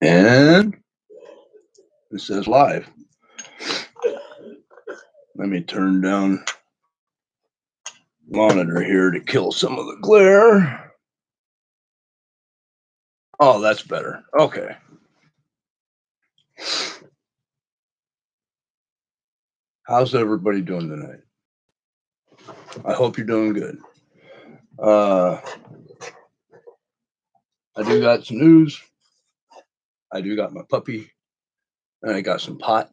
And it says live. Let me turn down the monitor here to kill some of the glare. Oh, that's better. Okay. How's everybody doing tonight? I hope you're doing good. I do got some news. I do got my puppy. And I got some pot.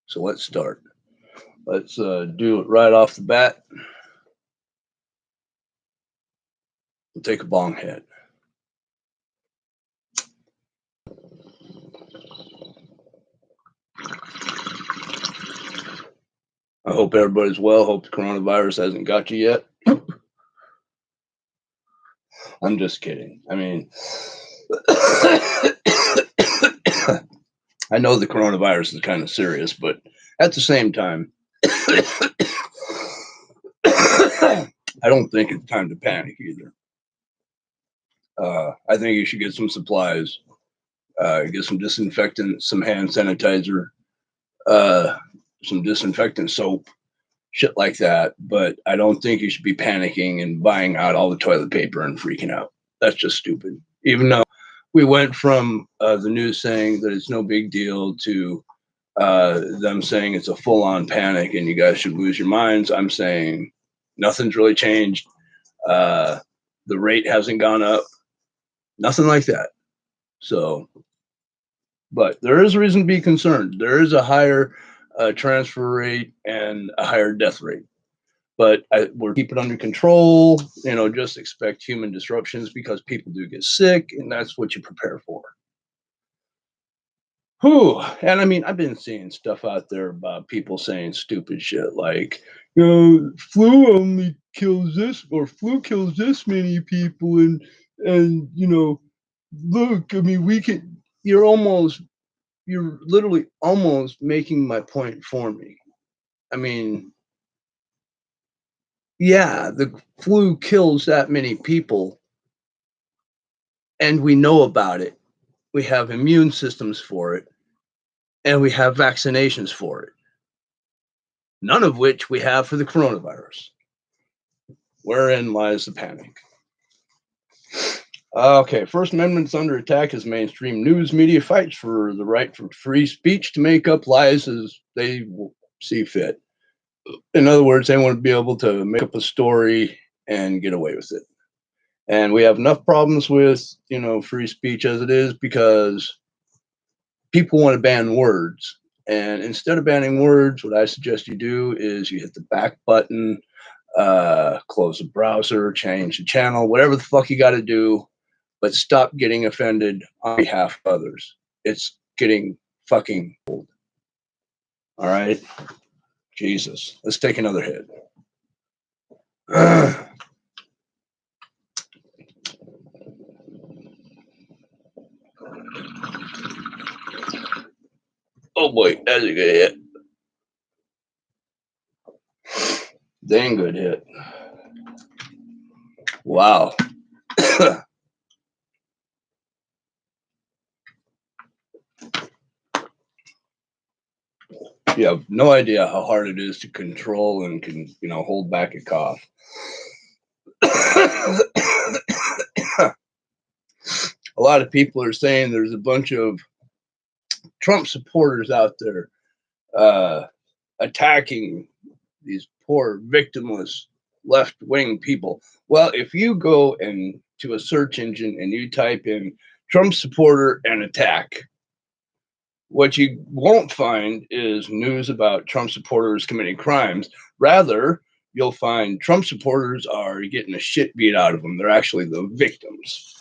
So let's start. Let's do it right off the bat. We'll take a bong hit. I hope everybody's well. Hope the coronavirus hasn't got you yet. I'm just kidding. I mean, I know the coronavirus is kind of serious, but at the same time, I don't think it's time to panic either. I think you should get some supplies, get some disinfectant, some hand sanitizer, some disinfectant soap, shit like that. But I don't think you should be panicking and buying out all the toilet paper and freaking out. That's just stupid. Even though we went from the news saying that it's no big deal to them saying it's a full-on panic and you guys should lose your minds, I'm saying nothing's really changed. The rate hasn't gone up. Nothing like that. So, but there is a reason to be concerned. There is a higher transfer rate and a higher death rate. But we're keeping it under control. You know, just expect human disruptions because people do get sick, and that's what you prepare for. Whew. And I mean, I've been seeing stuff out there about people saying stupid shit like, you know, flu only kills this, or flu kills this many people, and you know, look, I mean, you're literally almost making my point for me. I mean, yeah, the flu kills that many people, and we know about it. We have immune systems for it, and we have vaccinations for it. None of which we have for the coronavirus. Wherein lies the panic? Okay, First Amendment's under attack as mainstream news media fights for the right for free speech to make up lies as they see fit. In other words, they want to be able to make up a story and get away with it. And we have enough problems with, you know, free speech as it is because people want to ban words. And instead of banning words, what I suggest you do is you hit the back button, close the browser, change the channel, whatever the fuck you got to do, but stop getting offended on behalf of others. It's getting fucking old. All right? Jesus. Let's take another hit. Oh boy, that's a good hit. Dang good hit. Wow. You have no idea how hard it is to control and can, you know, hold back a cough. A lot of people are saying there's a bunch of Trump supporters out there attacking these poor victimless left-wing people. Well, if you go to a search engine and you type in Trump supporter and attack, what you won't find is news about Trump supporters committing crimes. Rather, you'll find Trump supporters are getting the shit beat out of them. They're actually the victims.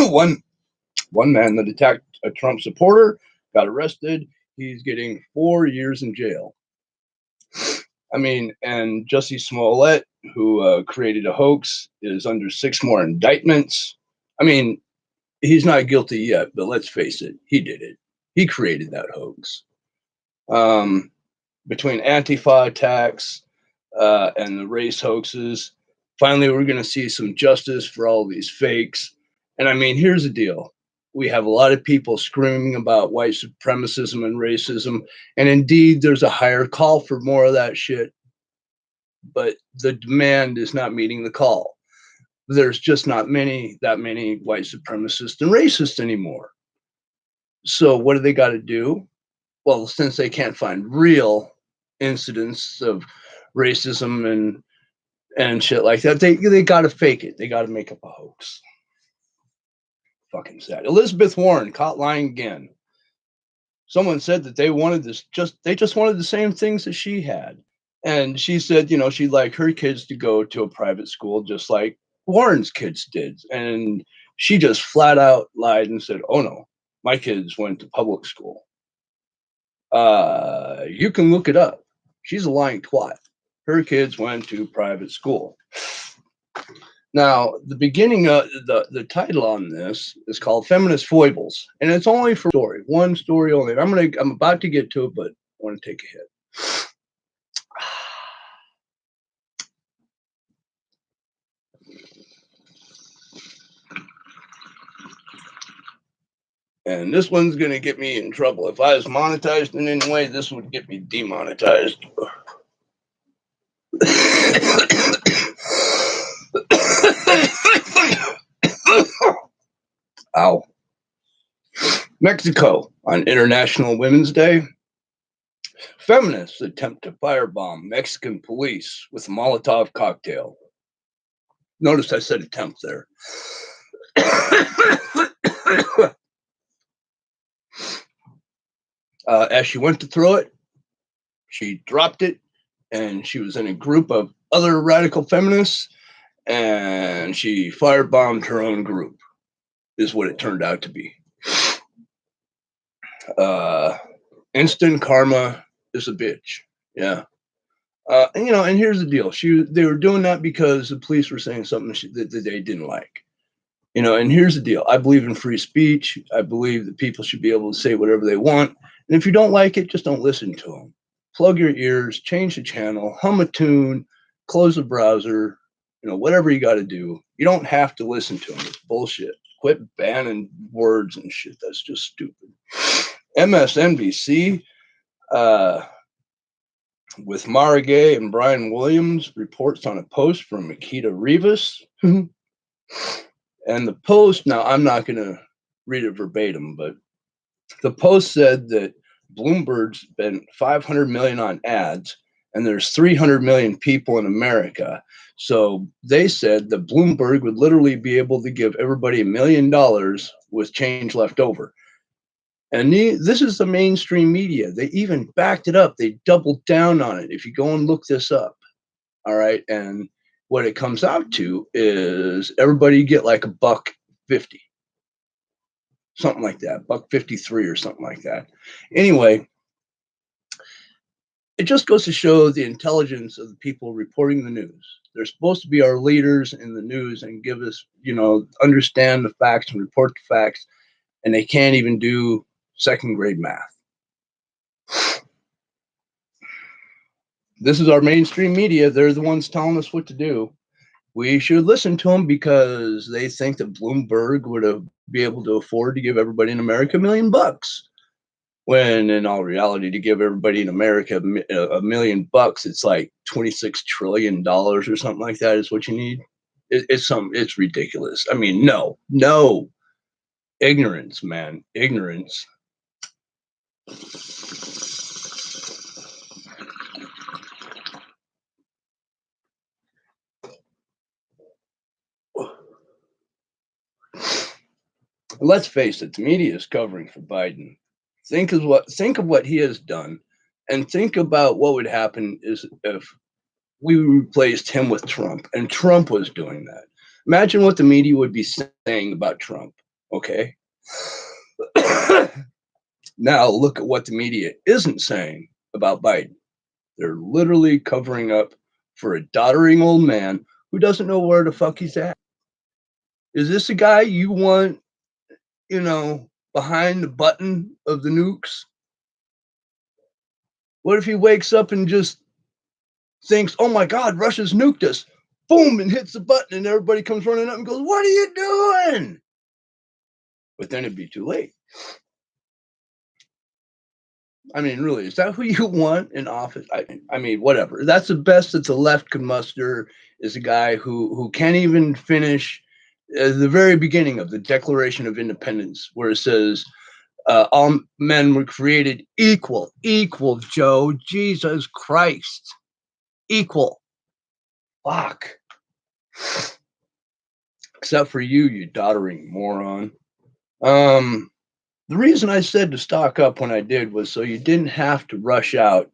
One man that attacked a Trump supporter got arrested. He's getting 4 years in jail. I mean, and Jussie Smollett, who created a hoax, is under 6 more indictments. I mean, he's not guilty yet, but let's face it, he did it. He created that hoax. Between Antifa attacks and the race hoaxes, finally we're going to see some justice for all these fakes. And I mean, here's the deal. We have a lot of people screaming about white supremacism and racism. And indeed, there's a higher call for more of that shit. But the demand is not meeting the call. There's just not that many white supremacists and racists anymore. So what do they got to do? Well, since they can't find real incidents of racism and shit like that, they got to fake it. They got to make up a hoax. Fucking sad. Elizabeth Warren caught lying again. Someone said that they just wanted the same things that she had. And she said, she'd like her kids to go to a private school just like Warren's kids did. And she just flat out lied and said, "Oh no, my kids went to public school." You can look it up. She's a lying twat. Her kids went to private school. Now, the beginning of the title on this is called Feminist Foibles, and it's only for one story only. I'm about to get to it, but I want to take a hit. And this one's going to get me in trouble. If I was monetized in any way, this would get me demonetized. Ow. Mexico on International Women's Day. Feminists attempt to firebomb Mexican police with a Molotov cocktail. Notice I said attempt there. As she went to throw it, she dropped it, and she was in a group of other radical feminists, and she firebombed her own group, is what it turned out to be. Instant karma is a bitch. Yeah. And here's the deal. They were doing that because the police were saying something that they didn't like. And here's the deal. I believe in free speech. I believe that people should be able to say whatever they want. And if you don't like it, just don't listen to them. Plug your ears, change the channel, hum a tune, close the browser, whatever you got to do. You don't have to listen to them. It's bullshit. Quit banning words and shit. That's just stupid. MSNBC, with Mara Gay and Brian Williams, reports on a post from Makita Rivas. And the post, now I'm not going to read it verbatim, but the post said that Bloomberg's spent $500 million on ads, and there's 300 million people in America. So they said that Bloomberg would literally be able to give everybody $1 million with change left over. And this is the mainstream media. They even backed it up. They doubled down on it. If you go and look this up, all right. And what it comes out to is everybody get like $1.50, something like that, $1.53 or something like that. Anyway, it just goes to show the intelligence of the people reporting the news. They're supposed to be our leaders in the news and give us, understand the facts and report the facts. And they can't even do second grade math. This is our mainstream media. They're the ones telling us what to do. We should listen to them because they think that Bloomberg would be able to afford to give everybody in America $1 million. When in all reality, to give everybody in America $1 million, it's like $26 trillion or something like that is what you need. It's ridiculous. I mean, no, ignorance, man, ignorance. Let's face it, the media is covering for Biden. Think of what he has done, and think about what would happen if we replaced him with Trump, and Trump was doing that. Imagine what the media would be saying about Trump. Okay. Now look at what the media isn't saying about Biden. They're literally covering up for a doddering old man who doesn't know where the fuck he's at. Is this a guy you want, behind the button of the nukes? What if he wakes up and just thinks, "Oh my God, Russia's nuked us," boom, and hits the button, and everybody comes running up and goes, "What are you doing?" but then it'd be too late. I mean, really, is that who you want in office? I mean, whatever. That's the best that the left could muster is a guy who can't even finish the very beginning of the Declaration of Independence, where it says all men were created equal. Equal, Joe. Jesus Christ. Equal. Fuck. Except for you, you doddering moron. The reason I said to stock up when I did was so you didn't have to rush out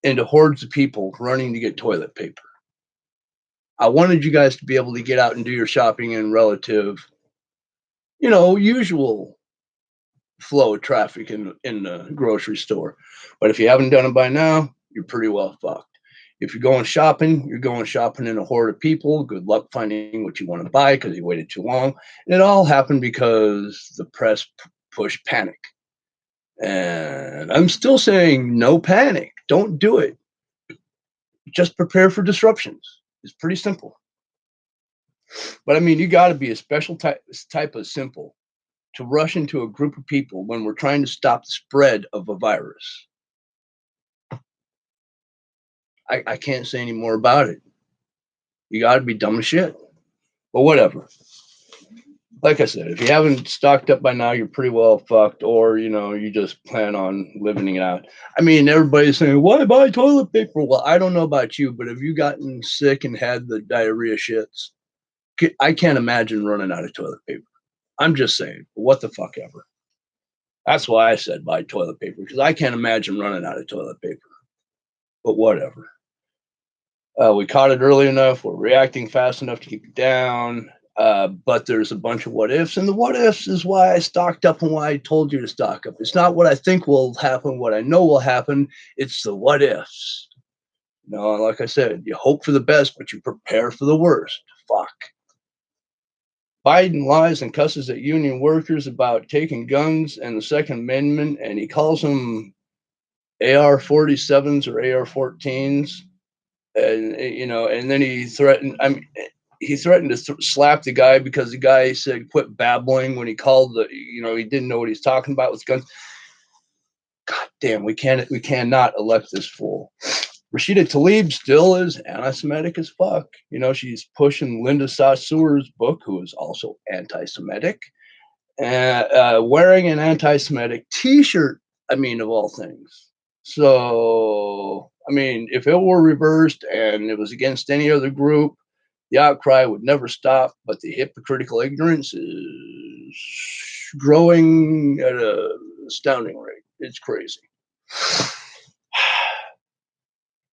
into hordes of people running to get toilet paper. I wanted you guys to be able to get out and do your shopping in relative, usual flow of traffic in the grocery store. But if you haven't done it by now, you're pretty well fucked. If you're going shopping, you're going shopping in a horde of people. Good luck finding what you want to buy because you waited too long. And it all happened because the press pushed panic. And I'm still saying no panic. Don't do it. Just prepare for disruptions. It's pretty simple. But I mean, you got to be a special type of simple to rush into a group of people when we're trying to stop the spread of a virus. I can't say any more about it. You got to be dumb as shit. But whatever. Like I said, if you haven't stocked up by now, you're pretty well fucked, or you just plan on living it out. I mean, everybody's saying, "Why buy toilet paper?" Well, I don't know about you, but have you gotten sick and had the diarrhea shits? I can't imagine running out of toilet paper. I'm just saying, what the fuck ever. That's why I said buy toilet paper because I can't imagine running out of toilet paper. But whatever. We caught it early enough. We're reacting fast enough to keep it down. But there's a bunch of what ifs, and the what ifs is why I stocked up and why I told you to stock up. It's not what I think will happen, what I know will happen. It's the what ifs. Like I said, you hope for the best, but you prepare for the worst. Fuck. Biden lies and cusses at union workers about taking guns and the Second Amendment, and he calls them AR-47s or AR-14s, and then he threatened. He threatened to slap the guy because the guy said quit babbling when he called he didn't know what he's talking about with guns. God damn, we cannot elect this fool. Rashida Tlaib still is anti-Semitic as fuck. She's pushing Linda Saussure's book, who is also anti-Semitic, wearing an anti-Semitic T-shirt. I mean, of all things. So, I mean, if it were reversed and it was against any other group, the outcry would never stop. But the hypocritical ignorance is growing at an astounding rate. It's crazy.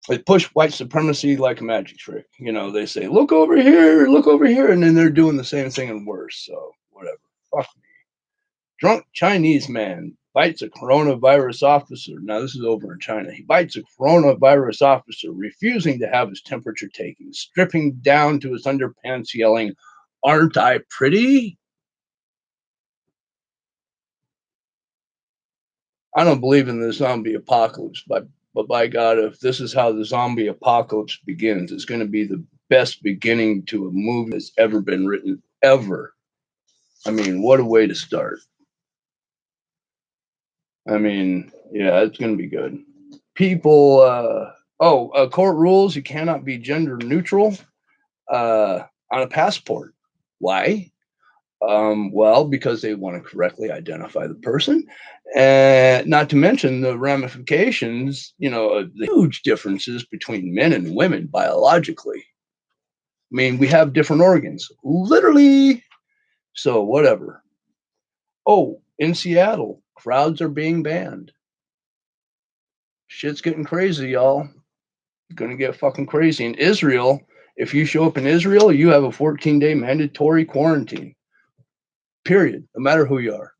They push white supremacy like a magic trick. They say, look over here, and then they're doing the same thing and worse. So, whatever. Fuck me. Drunk Chinese man bites a coronavirus officer. Now, this is over in China. He bites a coronavirus officer, refusing to have his temperature taken, stripping down to his underpants, yelling, "Aren't I pretty?" I don't believe in the zombie apocalypse, but by God, if this is how the zombie apocalypse begins, it's going to be the best beginning to a movie that's ever been written, ever. I mean, what a way to start. I mean, yeah, it's going to be good. People, court rules you cannot be gender neutral on a passport. Why? Well, because they want to correctly identify the person, and not to mention the ramifications, the huge differences between men and women biologically. I mean, we have different organs, literally. So, whatever. Oh, in Seattle, crowds are being banned. Shit's getting crazy, y'all. Gonna get fucking crazy. In Israel, if you show up in Israel, you have a 14-day mandatory quarantine. Period. No matter who you are.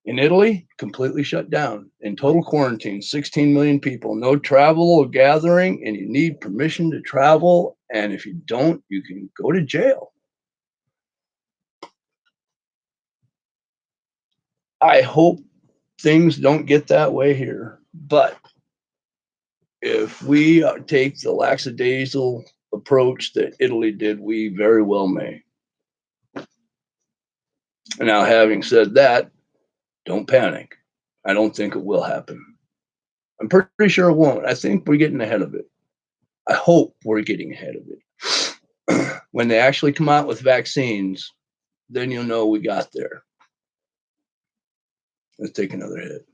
In Italy, completely shut down. In total quarantine, 16 million people. No travel or gathering, and you need permission to travel. And if you don't, you can go to jail. I hope things don't get that way here. But if we take the lackadaisical approach that Italy did, we very well may. And now, having said that, don't panic. I don't think it will happen. I'm pretty sure it won't. I think we're getting ahead of it. I hope we're getting ahead of it. When they actually come out with vaccines, then you'll know we got there. Let's take another hit.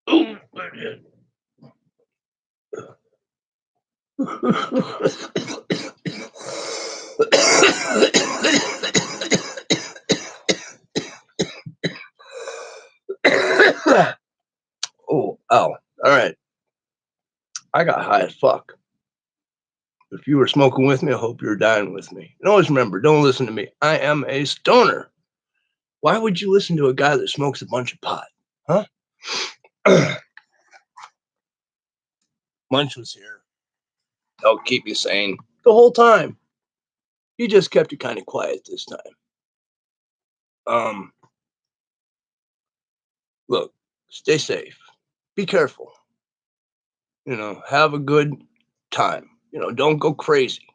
Oh, oh, ow. All right. I got high as fuck. If you were smoking with me, I hope you're dying with me. And always remember, don't listen to me. I am a stoner. Why would you listen to a guy that smokes a bunch of pot? Huh? Munch was here. Help keep you sane the whole time. He just kept it kind of quiet this time. Look, stay safe. Be careful. Have a good time. Don't go crazy.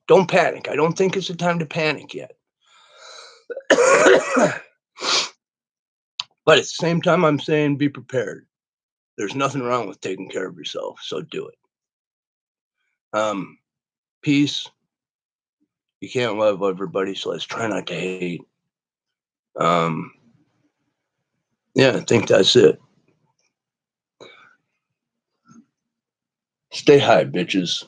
Don't panic. I don't think it's the time to panic yet. But at the same time, I'm saying be prepared. There's nothing wrong with taking care of yourself, so do it. Peace. You can't love everybody, so let's try not to hate. Yeah, I think that's it. Stay high, bitches.